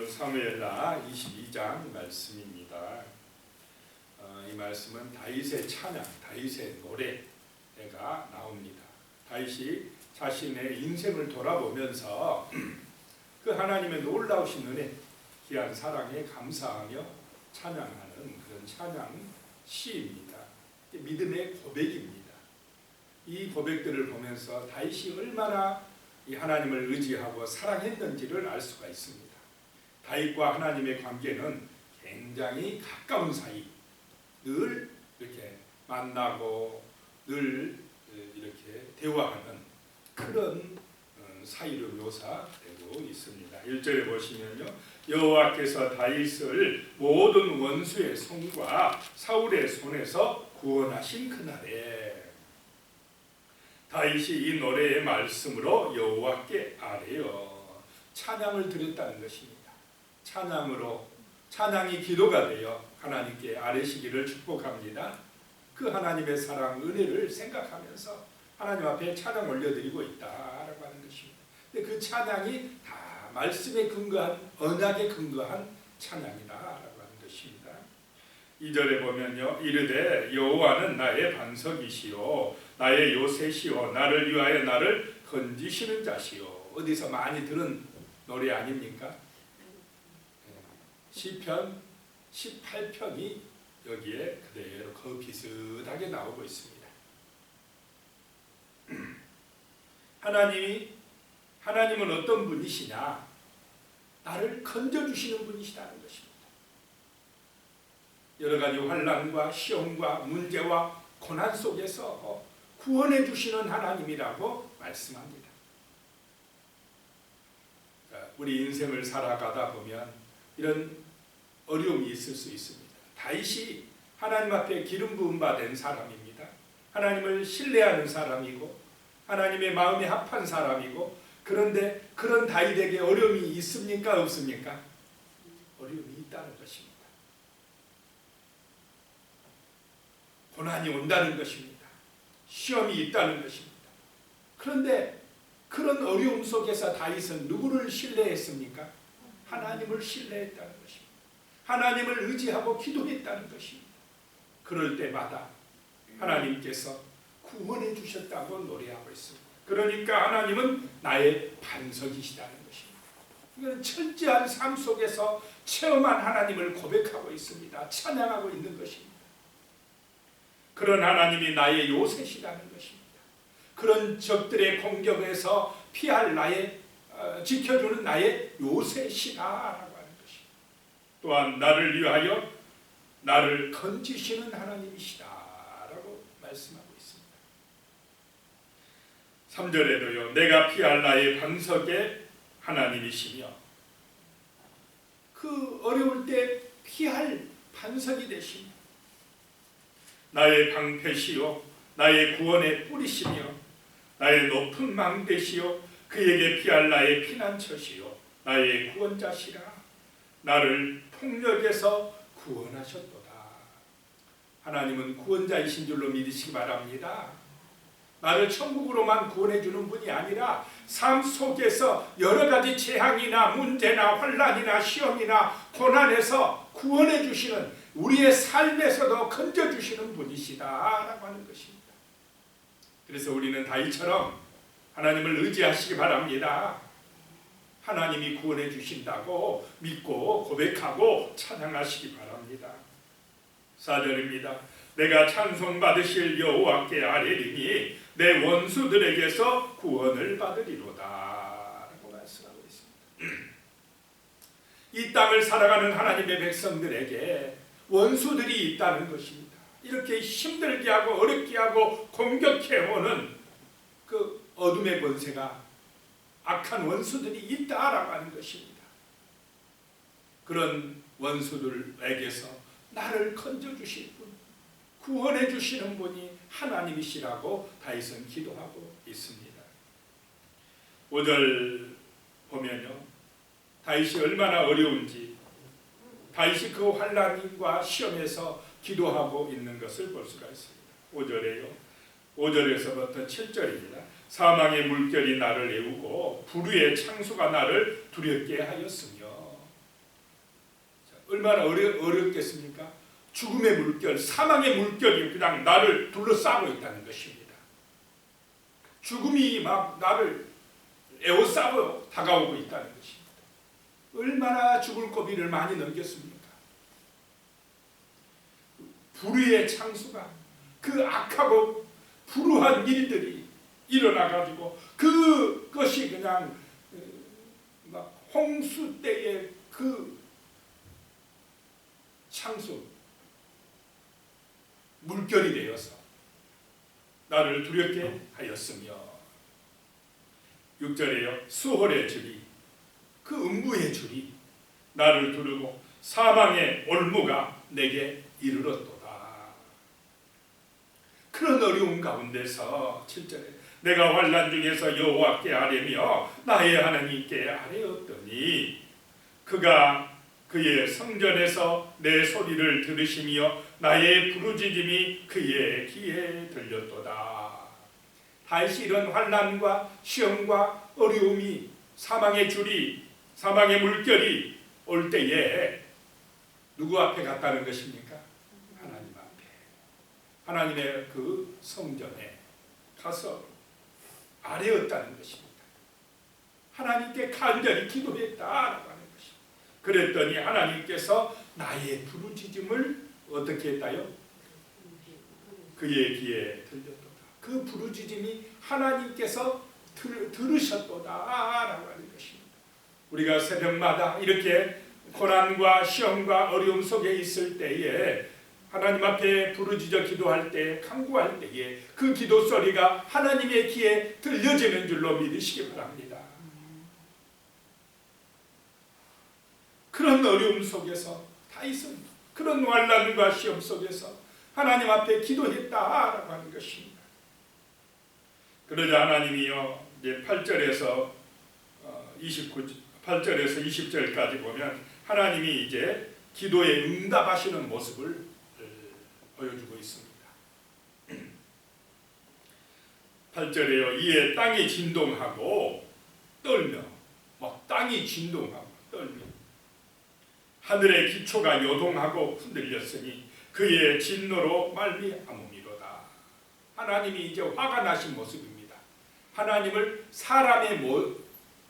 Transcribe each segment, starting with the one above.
오늘은 사무엘하 22장 말씀입니다. 이 말씀은 다윗의 찬양, 다윗의 노래가 나옵니다. 다윗이 자신의 인생을 돌아보면서 그 하나님의 놀라우신 은혜, 귀한 사랑에 감사하며 찬양하는 그런 찬양 시입니다. 믿음의 고백입니다. 이 고백들을 보면서 다윗이 얼마나 이 하나님을 의지하고 사랑했는지를 알 수가 있습니다. 다윗과 하나님의 관계는 굉장히 가까운 사이, 늘 이렇게 만나고 늘 이렇게 대화하는 그런 사이로 묘사되고 있습니다. 1절에 보시면요, 여호와께서 다윗을 모든 원수의 손과 사울의 손에서 구원하신 그날에, 다윗이 이 노래의 말씀으로 여호와께 아뢰어 찬양을 드렸다는 것입니다. 찬양이 기도가 되어 하나님께 아뢰시기를 축복합니다. 그 하나님의 사랑, 은혜를 생각하면서 하나님 앞에 찬양 올려드리고 있다라고 하는 것입니다. 근데 그 찬양이 다 말씀에 근거한, 언약에 근거한 찬양이다라고 하는 것입니다. 2절에 보면요, 이르되 여호와는 나의 반석이시요 나의 요새시요 나를 위하여 나를 건지시는 자시요. 어디서 많이 들은 노래 아닙니까? 시편 18편이 여기에 그대로 그 비슷하게 나오고 있습니다. 하나님은 어떤 분이시냐? 나를 건져주시는 분이시다는 것입니다. 여러 가지 환난과 시험과 문제와 고난 속에서 구원해 주시는 하나님이라고 말씀합니다. 우리 인생을 살아가다 보면 이런 어려움이 있을 수 있습니다. 다윗이 하나님 앞에 기름 부음 받은 사람입니다. 하나님을 신뢰하는 사람이고 하나님의 마음에 합한 사람이고, 그런데 그런 다윗에게 어려움이 있습니까? 없습니까? 어려움이 있다는 것입니다. 고난이 온다는 것입니다. 시험이 있다는 것입니다. 그런데 그런 어려움 속에서 다윗은 누구를 신뢰했습니까? 하나님을 신뢰했다는 것입니다. 하나님을 의지하고 기도했다는 것입니다. 그럴 때마다 하나님께서 구원해 주셨다고 노래하고 있습니다. 그러니까 하나님은 나의 반석이시다는 것입니다. 이건 철저한 삶 속에서 체험한 하나님을 고백하고 있습니다. 찬양하고 있는 것입니다. 그런 하나님이 나의 요새시라는 것입니다. 그런 적들의 공격에서 피할 지켜주는 나의 요새시라라고 하는 것입니다. 또한 나를 위하여 나를 건지시는 하나님이시다라고 말씀하고 있습니다. 3절에도요, 내가 피할 나의 반석의 하나님이시며, 그 어려울 때 피할 반석이 되시며 나의 방패시요 나의 구원의 뿌리시며 나의 높은 망대시요 그에게 피할 나의 피난처시요 나의 구원자시라. 나를 폭력에서 구원하셨도다. 하나님은 구원자이신 줄로 믿으시기 바랍니다. 나를 천국으로만 구원해 주는 분이 아니라 삶 속에서 여러 가지 재앙이나 문제나 환난이나 시험이나 고난에서 구원해 주시는, 우리의 삶에서도 건져주시는 분이시다라고 하는 것입니다. 그래서 우리는 다윗처럼 하나님을 의지하시기 바랍니다. 하나님이 구원해 주신다고 믿고 고백하고 찬양하시기 바랍니다. 4절입니다. 내가 찬송받으실 여호와께 아뢰리니 내 원수들에게서 구원을 받으리로다 라고 말씀하고 있습니다. 이 땅을 살아가는 하나님의 백성들에게 원수들이 있다는 것입니다. 이렇게 힘들게 하고 어렵게 하고 공격해오는 그 어둠의 권세가, 악한 원수들이 있다라고 하는 것입니다. 그런 원수들에게서 나를 건져주실 분, 구원해 주시는 분이 하나님이시라고 다윗은 기도하고 있습니다. 5절 보면요, 다윗이 얼마나 어려운지, 다윗이 그 환난과 시험에서 기도하고 있는 것을 볼 수가 있습니다. 5절에요. 5절에서부터 7절입니다. 사망의 물결이 나를 애우고 불의의 창수가 나를 두렵게 하였으며, 얼마나 어렵겠습니까? 죽음의 물결, 사망의 물결이 그냥 나를 둘러싸고 있다는 것입니다. 죽음이 막 나를 에워싸고 다가오고 있다는 것입니다. 얼마나 죽을 고비를 많이 넘겼습니까? 불의의 창수가, 그 악하고 불우한 일들이 일어나가지고 그것이 그냥 막 홍수 때의 그 창수, 물결이 되어서 나를 두렵게 하였으며, 6절에요. 수월의 줄이, 그 음부의 줄이 나를 두르고 사망의 올무가 내게 이르렀도다. 그런 어려움 가운데서 7절에 내가 환난 중에서 여호와께 아뢰며 나의 하나님께 아뢰었더니 그가 그의 성전에서 내 소리를 들으시며 나의 부르짖음이 그의 귀에 들렸도다. 다시 이런 환난과 시험과 어려움이, 사망의 줄이, 사망의 물결이 올 때에 누구 앞에 갔다는 것입니까? 하나님 앞에, 하나님의 그 성전에 가서 아뢰었다는 것입니다. 하나님께 간절히 기도했다라고 하는 것입니다. 그랬더니 하나님께서 나의 부르짖음을 어떻게 했다요? 그의 귀에 들렸도다. 그 부르짖음이 하나님께서 들으셨도다라고 하는 것입니다. 우리가 새벽마다 이렇게 고난과 시험과 어려움 속에 있을 때에 하나님 앞에 부르짖어 기도할 때, 간구할 때에 그 기도 소리가 하나님의 귀에 들려지는 줄로 믿으시기 바랍니다. 그런 어려움 속에서 다윗은 그런 환난과 시험 속에서 하나님 앞에 기도했다라고 하는 것입니다. 그러자 하나님이요, 이제 8절에서 20절까지 보면 하나님이 이제 기도에 응답하시는 모습을 보여주고 있습니다. 8절에요. 이에 땅이 진동하고 떨며, 막 땅이 진동하고 떨며 하늘의 기초가 요동하고 흔들렸으니 그의 진노로 말미암음이로다. 하나님이 이제 화가 나신 모습입니다. 하나님을 사람의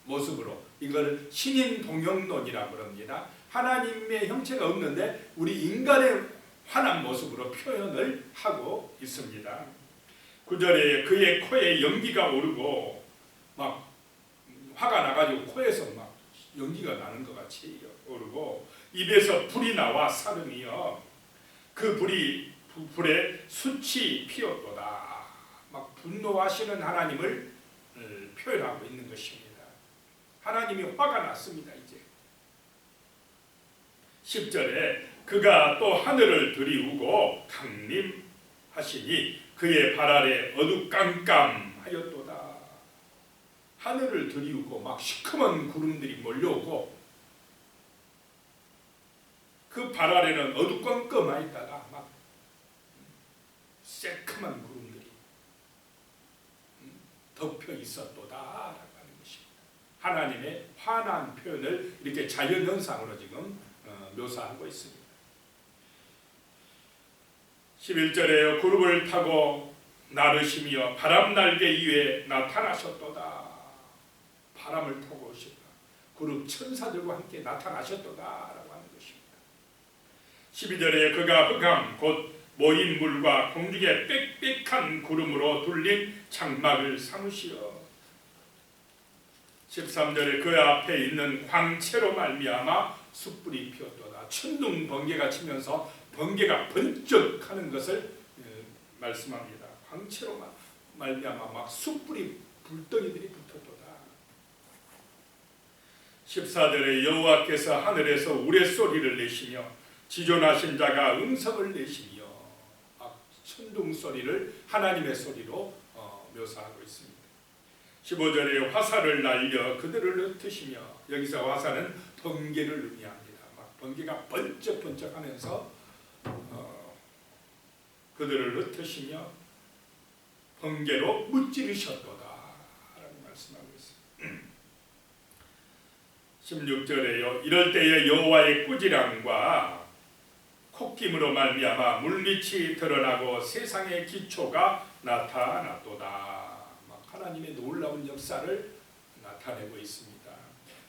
모습으로, 이걸 신인 동형론이라고 합니다. 하나님의 형체가 없는데 우리 인간의 화난 모습으로 표현을 하고 있습니다. 9절에 그의 코에 연기가 오르고, 막 화가 나가지고 코에서 막 연기가 나는 것 같이 오르고, 입에서 불이 나와 사름이여 그 불에 숯이 피었도다. 막 분노하시는 하나님을 표현하고 있는 것입니다. 하나님이 화가 났습니다. 이제 10절에 그가 또 하늘을 들이우고 강림하시니 그의 발 아래 어두깜깜하였도다. 하늘을 들이우고 막 시커먼 구름들이 몰려오고 그 발 아래는 어두컴컴하였다가 막 새카만 구름들이 덮여 있었도다라고 하는 것입니다. 하나님의 화난 표현을 이렇게 자연현상으로 지금 묘사하고 있습니다. 11절에요. 구름을 타고 나르시며 바람 날개 위에 나타나셨도다. 바람을 타고 오셨다. 구름 천사들과 함께 나타나셨도다라고 하는 것입니다. 12절에 그가 흑암 곧 모인 물과 공중에 빽빽한 구름으로 둘린 장막을 삼으시어 13절에 그 앞에 있는 광채로 말미암아 숯불이 피었도다. 천둥 번개가 치면서 번개가 번쩍하는 것을 말씀합니다. 광채로 말미암아 막 숯불이 불덩이들이 붙었도다. 14절에 여호와께서 하늘에서 우레소리를 내시며 지존하신 자가 음성을 내시며, 막 천둥 소리를 하나님의 소리로 묘사하고 있습니다. 15절에 화살을 날려 그들을 흩으시며, 여기서 화살은 번개를 의미합니다. 막 번개가 번쩍번쩍하면서 그들을 흩으시며 번개로 무찌르셨도다 라고 말씀하고 있습니다. 16절에요. 이럴 때에 여호와의 꾸지람과 콧김으로 말미암아 물밑이 드러나고 세상의 기초가 나타났도다. 막 하나님의 놀라운 역사를 나타내고 있습니다.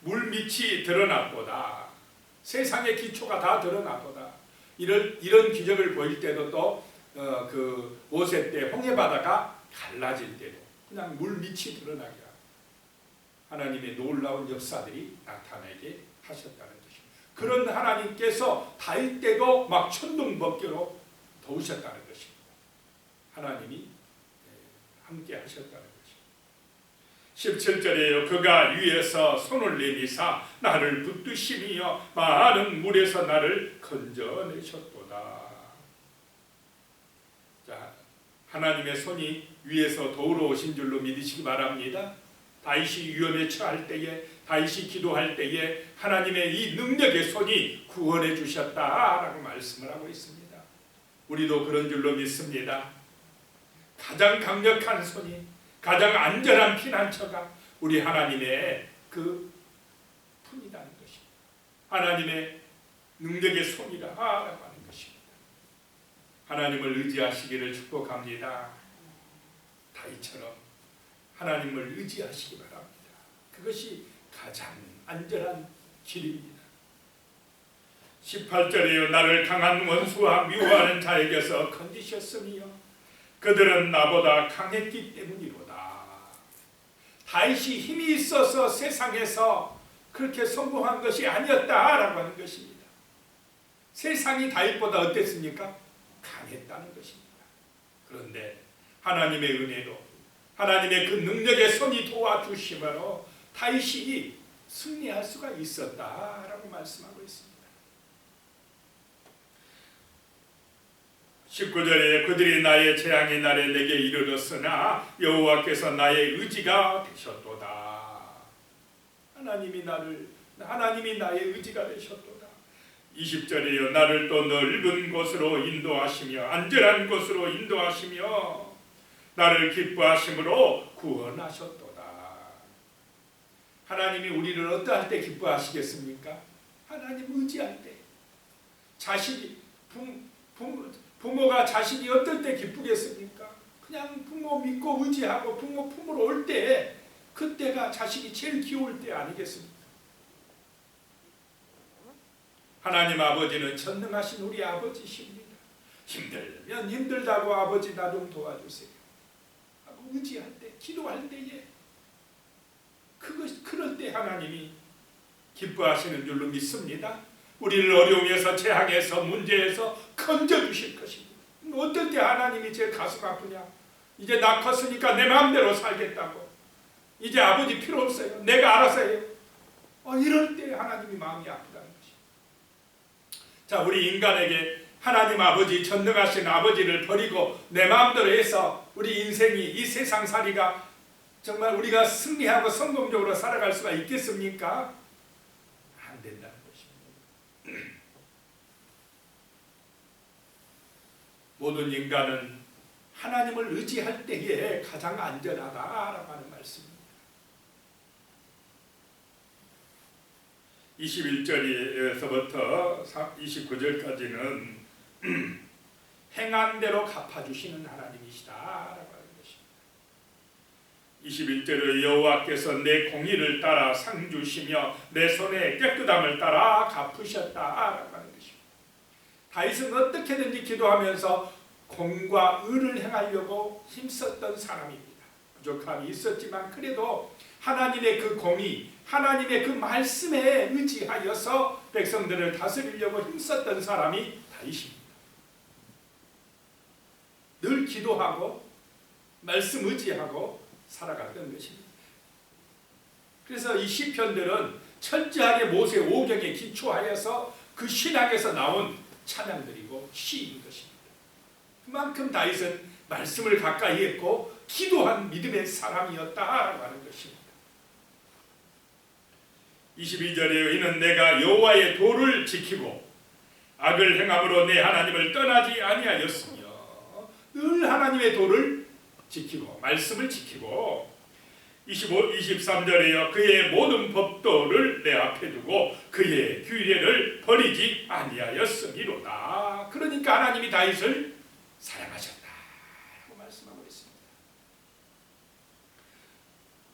물밑이 드러났도다. 세상의 기초가 다 드러났도다. 이런 기적을 보일 때도 또 그 모세 때 홍해 바다가 갈라질 때도 그냥 물밑이 드러나게 하고 하나님의 놀라운 역사들이 나타나게 하셨다는 것입니다. 그런 하나님께서 다윗 때도 막 천둥번개로 도우셨다는 것입니다. 하나님이 함께 하셨다는 것입니다. 17절에요. 그가 위에서 손을 내미사 나를 붙드시며 많은 물에서 나를 건져내셨도다. 자, 하나님의 손이 위에서 도우러 오신 줄로 믿으시기 바랍니다. 다윗이 위험에 처할 때에, 다윗이 기도할 때에 하나님의 이 능력의 손이 구원해 주셨다라고 말씀을 하고 있습니다. 우리도 그런 줄로 믿습니다. 가장 강력한 손이, 가장 안전한 피난처가 우리 하나님의 그 품이라는 것입니다. 하나님의 능력의 손이라고 하는 것입니다. 하나님을 의지하시기를 축복합니다. 다윗처럼 하나님을 의지하시기 바랍니다. 그것이 가장 안전한 길입니다. 18절에요. 나를 강한 원수와 미워하는 자에게서 건지셨으며 그들은 나보다 강했기 때문이로다. 다윗이 힘이 있어서 세상에서 그렇게 성공한 것이 아니었다라고 하는 것입니다. 세상이 다윗보다 어땠습니까? 강했다는 것입니다. 그런데 하나님의 은혜로, 하나님의 그 능력의 손이 도와주심으로 다윗이 승리할 수가 있었다라고 말씀하고 있습니다. 19절에 그들이 나의 재앙의 날에 내게 이르렀으나 여호와께서 나의 의지가 되셨도다. 하나님이 나의 의지가 되셨도다. 20절에요. 나를 또 넓은 곳으로 인도하시며 안전한 곳으로 인도하시며 나를 기뻐하심으로 구원하셨도다. 하나님이 우리를 어떠할 때 기뻐하시겠습니까? 하나님 의지할 때. 자식이 부모가 자식이 어떨 때 기쁘겠습니까? 그냥 부모 믿고 의지하고 부모 품으로 올 때, 그때가 자식이 제일 귀여울 때 아니겠습니까? 하나님 아버지는 전능하신 우리 아버지십니다. 힘들면 힘들다고 아버지 나 좀 도와주세요 하고 의지할 때, 기도할 때에 그럴 때 하나님이 기뻐하시는 줄로 믿습니다. 우리를 어려움에서, 재앙에서, 문제에서 건져주실 것입니다. 어떨 때 하나님이 제 가슴 아프냐? 이제 나 컸으니까 내 마음대로 살겠다고, 이제 아버지 필요 없어요, 내가 알아서 해요, 이럴 때 하나님이 마음이 아프다는 것입니다. 자, 우리 인간에게 하나님 아버지, 전능하신 아버지를 버리고 내 마음대로 해서 우리 인생이, 이 세상살이가 정말 우리가 승리하고 성공적으로 살아갈 수가 있겠습니까? 안 된다는 것입니다. 모든 인간은 하나님을 의지할 때에 가장 안전하다라고 하는 말씀입니다. 21절에서부터 29절까지는 행한 대로 갚아주시는 하나님이시다라고 하는 것입니다. 21절에 여호와께서 내 공의를 따라 상 주시며 내 손에 깨끗함을 따라 갚으셨다라고 하는 것입니다. 다윗은 어떻게든지 기도하면서 공과 의를 행하려고 힘썼던 사람입니다. 부족함이 있었지만 그래도 하나님의 그 공의, 하나님의 그 말씀에 의지하여서 백성들을 다스리려고 힘썼던 사람이 다윗입니다. 늘 기도하고 말씀 의지하고 살아갔던 것입니다. 그래서 이 시편들은 철저하게 모세 오경에 기초하여서 그 신학에서 나온 찬양들이고 시인 것입니다. 그만큼 다윗은 말씀을 가까이 했고 기도한 믿음의 사람이었다라고 하는 것입니다. 22절에 이는 내가 여호와의 도를 지키고 악을 행함으로 내 하나님을 떠나지 아니하였으며, 늘 하나님의 도를 지키고 말씀을 지키고 23절에요. 그의 모든 법도를 내 앞에 두고 그의 규례를 버리지 아니하였음이로다. 그러니까 하나님이 다윗을 사랑하셨다라고 말씀하고 있습니다.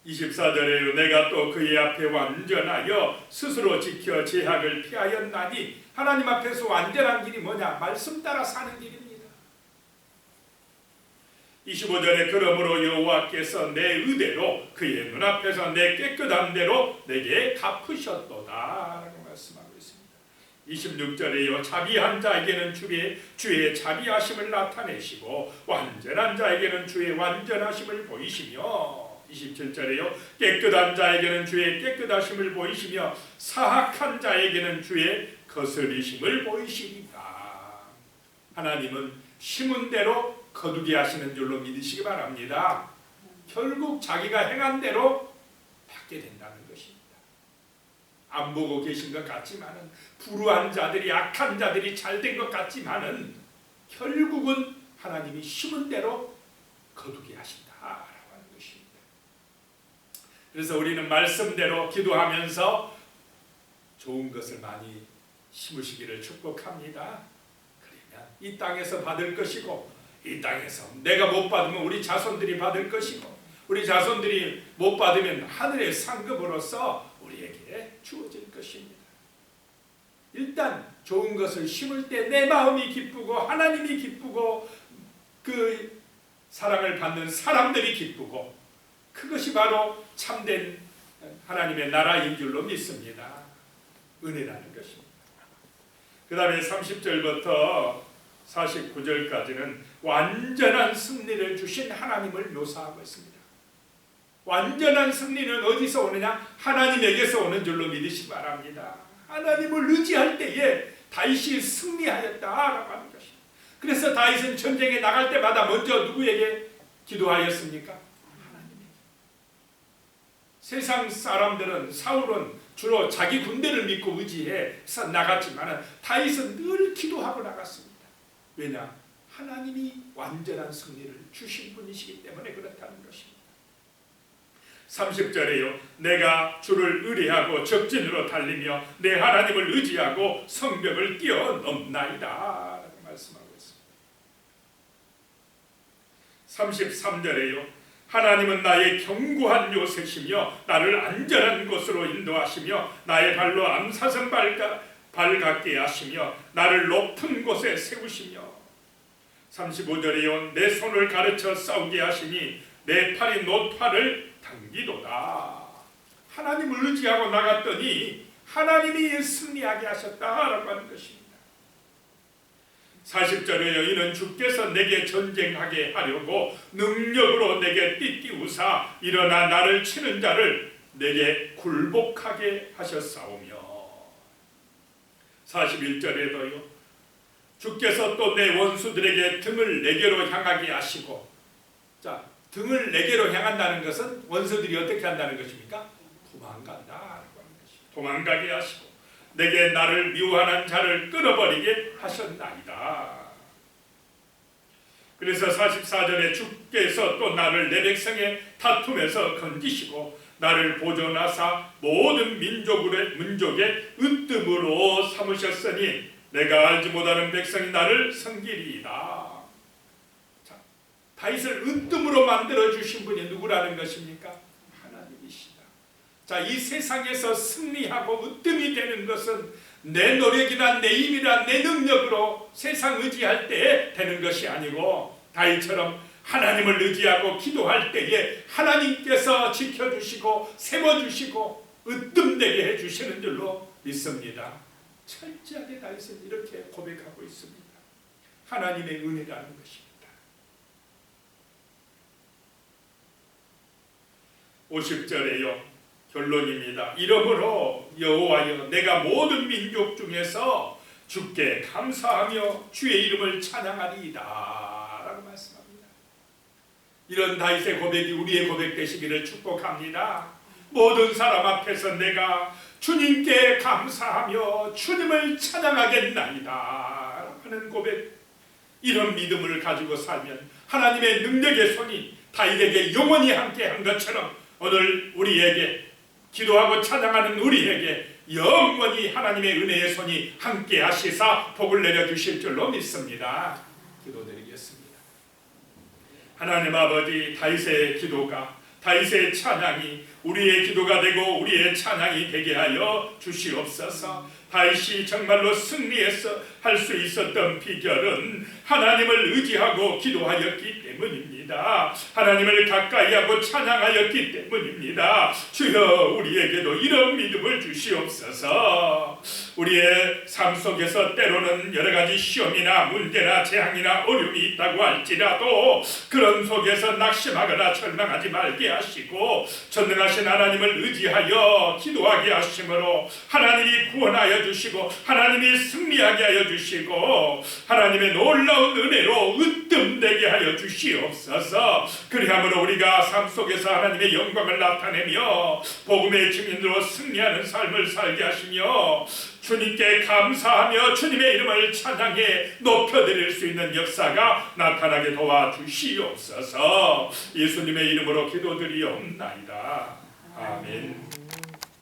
24절에요. 내가 또 그의 앞에 완전하여 스스로 지켜 제약을 피하였나니, 하나님 앞에서 완전한 길이 뭐냐? 말씀 따라 사는 길입니다. 25절에 그러므로 여호와께서 내 의대로 그의 눈앞에서 내 깨끗한 대로 내게 갚으셨도다 라고 말씀하고 있습니다. 26절에요. 자비한 자에게는 주의 자비하심을 나타내시고 완전한 자에게는 주의 완전하심을 보이시며, 27절에요. 깨끗한 자에게는 주의 깨끗하심을 보이시며 사악한 자에게는 주의 거스리심을 보이시리다. 하나님은 심은 대로 거두게 하시는 줄로 믿으시기 바랍니다. 결국 자기가 행한 대로 받게 된다는 것입니다. 안 보고 계신 것 같지만은, 불우한 자들이, 악한 자들이 잘 된 것 같지만은 결국은 하나님이 심은 대로 거두게 하신다라고 하는 것입니다. 그래서 우리는 말씀대로 기도하면서 좋은 것을 많이 심으시기를 축복합니다. 그러면 이 땅에서 받을 것이고, 이 땅에서 내가 못 받으면 우리 자손들이 받을 것이고, 우리 자손들이 못 받으면 하늘의 상급으로서 우리에게 주어질 것입니다. 일단 좋은 것을 심을 때 내 마음이 기쁘고 하나님이 기쁘고 그 사랑을 받는 사람들이 기쁘고, 그것이 바로 참된 하나님의 나라인 줄로 믿습니다. 은혜라는 것입니다. 그 다음에 30절부터 49절까지는 완전한 승리를 주신 하나님을 묘사하고 있습니다. 완전한 승리는 어디서 오느냐? 하나님에게서 오는 줄로 믿으시기 바랍니다. 하나님을 의지할 때에 다윗이 승리하였다라고 하는 것입니다. 그래서 다윗은 전쟁에 나갈 때마다 먼저 누구에게 기도하였습니까? 하나님에게. 세상 사람들은, 사울은 주로 자기 군대를 믿고 의지해서 나갔지만 다윗은 늘 기도하고 나갔습니다. 왜냐? 하나님이 완전한 승리를 주신 분이시기 때문에 그렇다는 것입니다. 30절에요. 내가 주를 의뢰하고 적진으로 달리며 내 하나님을 의지하고 성벽을 뛰어넘나이다 라고 말씀하고 있습니다. 33절에요. 하나님은 나의 견고한 요새시며 나를 안전한 곳으로 인도하시며 나의 발로 암사선 발 같게 하시며 나를 높은 곳에 세우시며, 35절에요. 내 손을 가르쳐 싸우게 하시니 내 팔이 노팔을 당기도다. 하나님을 의지하고 나갔더니 하나님이 승리하게 하셨다라고 하는 것입니다. 40절에요. 이는 주께서 내게 전쟁하게 하려고 능력으로 내게 띠띠우사 일어나 나를 치는 자를 내게 굴복하게 하셨사오며, 41절에도요. 주께서 또 내 원수들에게 등을 내게로 향하게 하시고, 자, 등을 내게로 향한다는 것은 원수들이 어떻게 한다는 것입니까? 도망간다라고 하는 것입니다. 도망가게 하시고 내게 나를 미워하는 자를 끊어버리게 하셨나이다. 그래서 44절에 주께서 또 나를 내 백성의 다툼에서 건지시고 나를 보존하사 모든 민족의 으뜸으로 삼으셨으니 내가 알지 못하는 백성이 나를 섬기리이다. 자, 다윗을 으뜸으로 만들어 주신 분이 누구라는 것입니까? 하나님이시다. 자, 이 세상에서 승리하고 으뜸이 되는 것은 내 노력이나 내 힘이나 내 능력으로 세상 의지할 때에 되는 것이 아니고, 다윗처럼 하나님을 의지하고 기도할 때에 하나님께서 지켜주시고 세워주시고 으뜸되게 해주시는 줄로 믿습니다. 철저하게 다윗은 이렇게 고백하고 있습니다. 하나님의 은혜라는 것입니다. 50절에요. 결론입니다. 이러므로 여호와여 내가 모든 민족 중에서 주께 감사하며 주의 이름을 찬양하리이다 라고 말씀합니다. 이런 다윗의 고백이 우리의 고백 되시기를 축복합니다. 모든 사람 앞에서 내가 주님께 감사하며 주님을 찬양하겠나이다 하는 고백, 이런 믿음을 가지고 살면 하나님의 능력의 손이 다윗에게 영원히 함께한 것처럼 오늘 우리에게 기도하고 찬양하는 우리에게 영원히 하나님의 은혜의 손이 함께 하시사 복을 내려주실 줄로 믿습니다. 기도드리겠습니다. 하나님 아버지, 다윗의 기도가, 다윗의 찬양이 우리의 기도가 되고 우리의 찬양이 되게 하여 주시옵소서. 다윗이 정말로 승리해서 할 수 있었던 비결은 하나님을 의지하고 기도하였기 때문입니다. 하나님을 가까이하고 찬양하였기 때문입니다. 주여, 우리에게도 이런 믿음을 주시옵소서. 우리의 삶 속에서 때로는 여러 가지 시험이나 문제나 재앙이나 어려움이 있다고 할지라도 그런 속에서 낙심하거나 절망하지 말게 하시고 전능하신 하나님을 의지하여 기도하게 하심으로 하나님이 구원하여 주시고 하나님이 승리하게 하여 주시고 하나님의 놀라운 은혜로 으뜸되게 하여 주시옵소서. 그리함으로 우리가 삶 속에서 하나님의 영광을 나타내며 복음의 증인으로 승리하는 삶을 살게 하시며 주님께 감사하며 주님의 이름을 찬양해 높여드릴 수 있는 역사가 나타나게 도와주시옵소서. 예수님의 이름으로 기도드리옵나이다. 아멘.